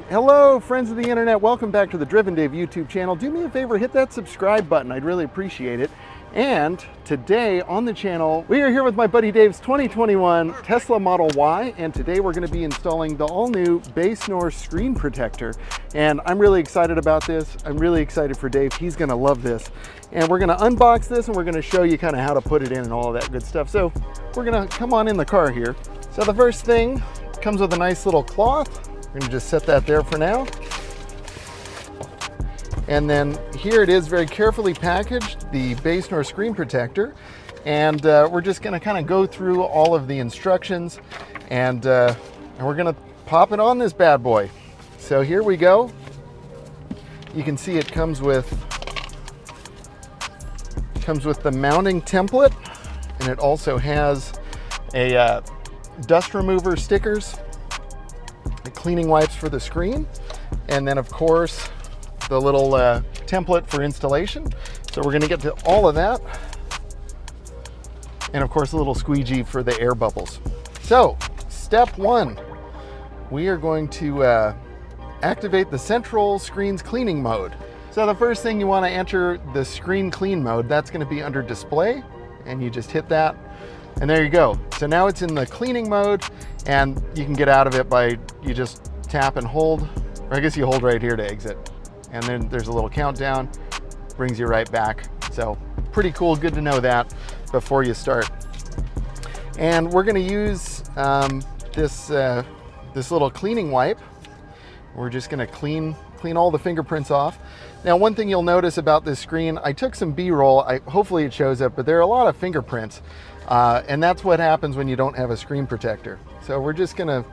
Hello friends of the internet, welcome back to the Driven Dave YouTube channel. Do me a favor, hit that subscribe button, I'd really appreciate it. And today on the channel, we are here with my buddy Dave's 2021 Tesla Model Y, and today we're going to be installing the all-new Basenor screen protector. And I'm really excited about this. I'm really excited for Dave. He's going to love this. And we're going to unbox this and we're going to show you kind of how to put it in and all of that good stuff. So we're going to come on in the car here. So the first thing comes with a nice little cloth. We're going to just set that there for now. And then here it is, very carefully packaged, the Basenor screen protector. And we're just going to kind of go through all of the instructions and we're going to pop it on this bad boy. So here we go. You can see it comes with the mounting template, and it also has a dust remover stickers, cleaning wipes for the screen, and then of course the little template for installation. So we're going to get to all of that, and of course a little squeegee for the air bubbles. So step one, we are going to activate the central screen's cleaning mode. So the first thing, you want to enter the screen clean mode. That's going to be under display, and you just hit that. And there you go. So now it's in the cleaning mode, and you can get out of it by, you just tap and hold, or I guess you hold right here to exit. And then there's a little countdown, brings you right back. So pretty cool, good to know that before you start. And we're gonna use this little cleaning wipe. We're just gonna clean all the fingerprints off. Now, one thing you'll notice about this screen, I took some B-roll, hopefully it shows up, but there are a lot of fingerprints. And that's what happens when you don't have a screen protector. So we're just gonna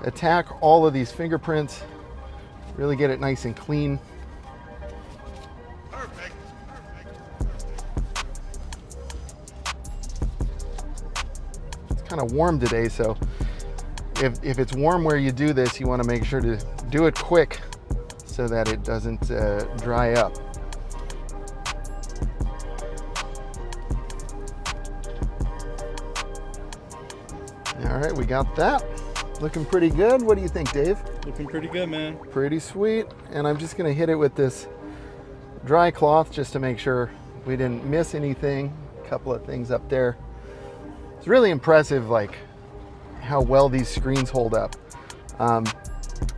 attack all of these fingerprints, really get it nice and clean. Perfect. It's kind of warm today, so if it's warm where you do this, you want to make sure to do it quick so that it doesn't dry up. All right, we got that. Looking pretty good. What do you think, Dave? Looking pretty good, man. Pretty sweet. And I'm just gonna hit it with this dry cloth just to make sure we didn't miss anything. A couple of things up there. It's really impressive, like how well these screens hold up.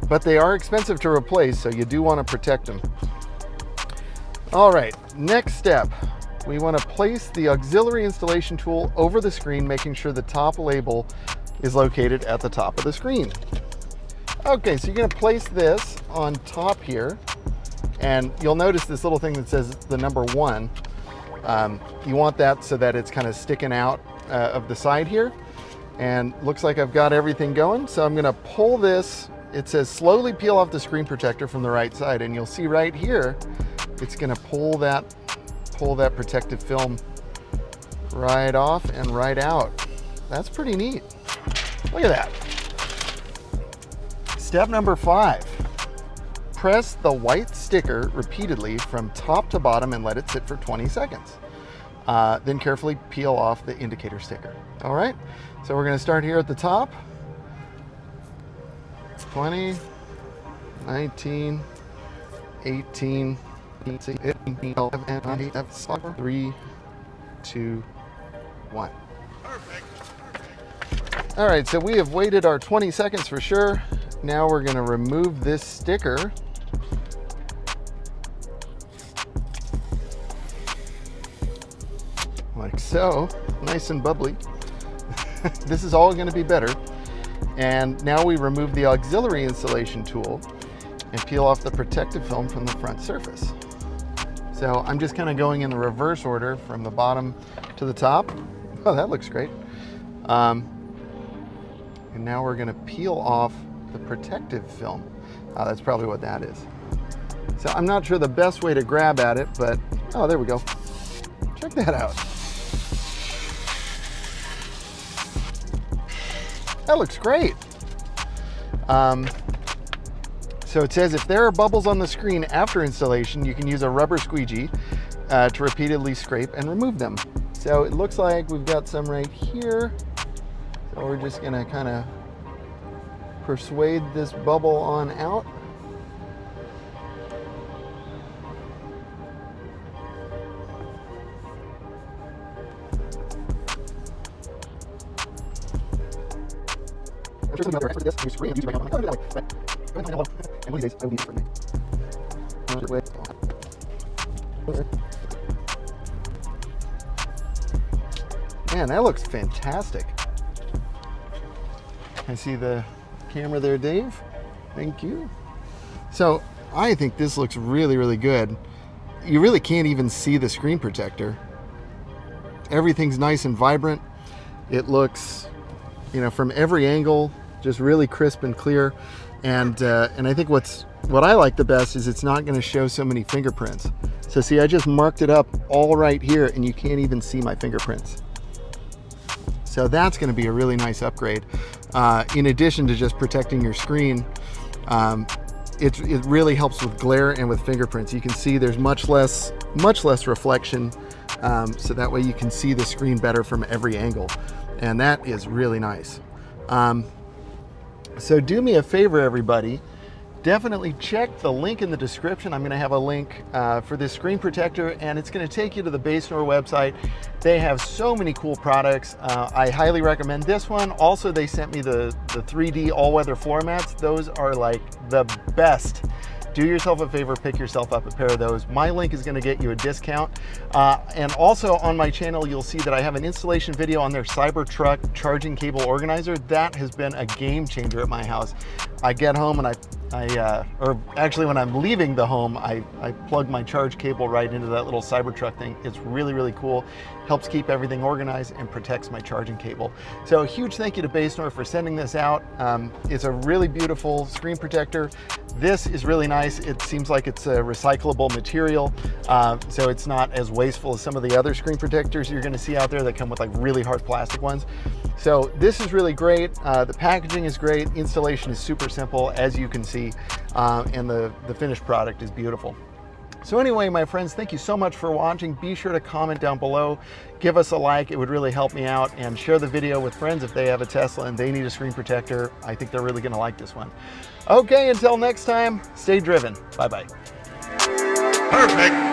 But they are expensive to replace, so you do want to protect them. All right, next step. We want to place the auxiliary installation tool over the screen, making sure the top label is located at the top of the screen. Okay, so you're going to place this on top here, and you'll notice this little thing that says the number 1. You want that so that it's kind of sticking out of the side here. And looks like I've got everything going, so I'm going to pull this. It says slowly peel off the screen protector from the right side, and you'll see right here it's going to pull that protective film right off and right out. That's pretty neat. Look at that. Step number 5. Press the white sticker repeatedly from top to bottom and let it sit for 20 seconds. Then carefully peel off the indicator sticker. All right, so we're going to start here at the top. 20, 19, 18, 3, 2, 1. Perfect. All right, so we have waited our 20 seconds for sure. Now we're going to remove this sticker. Like so, nice and bubbly. This is all going to be better. And now we remove the auxiliary installation tool and peel off the protective film from the front surface. So I'm just kind of going in the reverse order from the bottom to the top. Oh, that looks great. And now we're going to peel off the protective film. That's probably what that is. So I'm not sure the best way to grab at it, but oh, there we go. Check that out. That looks great. So it says if there are bubbles on the screen after installation, you can use a rubber squeegee to repeatedly scrape and remove them. So it looks like we've got some right here. So we're just gonna kind of persuade this bubble on out. Man, that looks fantastic. I see the camera there, Dave. Thank you. So I think this looks really, really good. You really can't even see the screen protector. Everything's nice and vibrant. It looks, you know, from every angle, just really crisp and clear. And I think what I like the best is it's not going to show so many fingerprints. So see, I just marked it up all right here, and you can't even see my fingerprints. So that's going to be a really nice upgrade. In addition to just protecting your screen, it really helps with glare and with fingerprints. You can see there's much less reflection, so that way you can see the screen better from every angle, and that is really nice. So do me a favor, everybody. Definitely check the link in the description. I'm going to have a link for this screen protector, and it's going to take you to the Basenor website. They have so many cool products. I highly recommend this one. Also, they sent me the 3D all-weather floor mats. Those are like the best. Do yourself a favor, pick yourself up a pair of those. My link is going to get you a discount. And also on my channel, you'll see that I have an installation video on their Cybertruck charging cable organizer. That has been a game changer at my house. I get home and or actually when I'm leaving the home, I plug my charge cable right into that little Cybertruck thing. It's really, really cool. Helps keep everything organized and protects my charging cable. So a huge thank you to Basenor for sending this out. It's a really beautiful screen protector. This is really nice. It seems like it's a recyclable material, so it's not as wasteful as some of the other screen protectors you're gonna see out there that come with like really hard plastic ones. So this is really great. The packaging is great. Installation is super simple, as you can see, and the finished product is beautiful. So anyway, my friends, thank you so much for watching. Be sure to comment down below, give us a like, it would really help me out, and share the video with friends if they have a Tesla and they need a screen protector. I think they're really gonna like this one. Okay, until next time, stay driven. Bye-bye. Perfect.